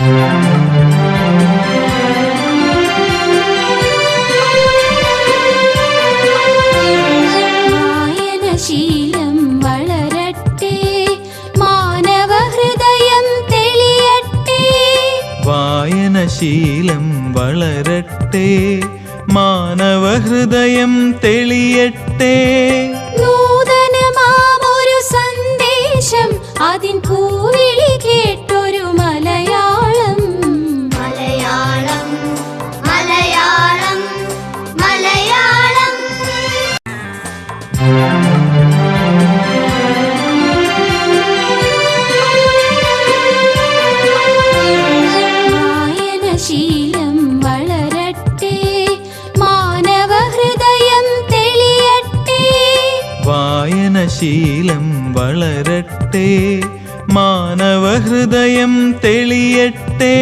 വായനശീലം വളരട്ടെ, മാനവഹൃദയം തെളിയട്ടെ. വായനശീലം വളരട്ടെ, മാനവഹൃദയം തെളിയട്ടെ. നൂതനമാമൊരു സന്ദേശം അതിൻ പൂവിളി കേട്ടൊരു മലയാളം. മലയാളം മലയാളം മലയാളം. വായനശീലം വളരട്ടെ, മാനവഹൃദയം തെളിയട്ടെ. വായനശീലം വളരട്ടെ, മാനവഹൃദയം തെളിയട്ടെ.